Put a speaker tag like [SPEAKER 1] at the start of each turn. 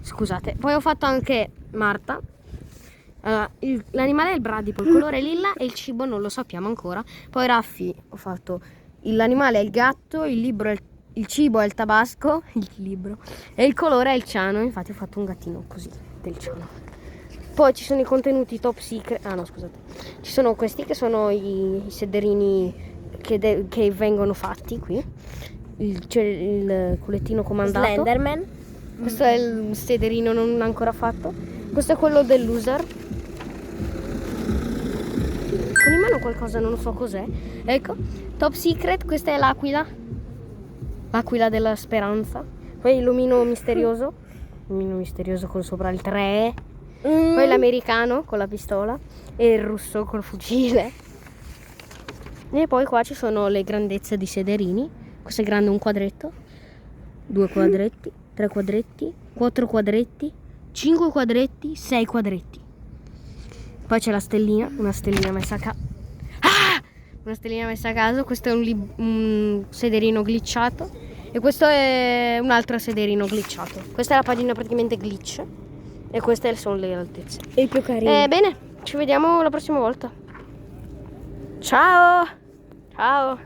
[SPEAKER 1] Scusate. Poi ho fatto anche Marta. L'animale è il bradipo, il colore è lilla e il cibo non lo sappiamo ancora. Poi Raffi ho fatto l'animale è il gatto, il cibo è il tabasco, il libro, e il colore è il ciano. Infatti ho fatto un gattino così del ciano. Poi ci sono i contenuti top secret. Ah no, scusate. Ci sono questi che sono i sederini che vengono fatti qui. C'è il culettino comandato.
[SPEAKER 2] Slenderman.
[SPEAKER 1] Questo è il sederino non ancora fatto. Questo è quello del loser. Con in mano qualcosa, non so cos'è. Ecco, top secret, questa è l'aquila. L'aquila della speranza. Poi l'omino misterioso. L'omino misterioso con sopra il 3. Poi l'americano con la pistola. E il russo col fucile. E poi qua ci sono le grandezze di sederini. Questo è grande, un quadretto. 2 quadretti. 3 quadretti. 4 quadretti. 5 quadretti. 6 quadretti. Poi c'è la stellina, una stellina messa a caso. Una stellina messa a caso. Questo è un sederino glitchato. E questo è un altro sederino glitchato. Questa è la pagina praticamente glitch. E queste sono le altezze.
[SPEAKER 2] È il più carino.
[SPEAKER 1] Bene, ci vediamo la prossima volta. Ciao! Ciao!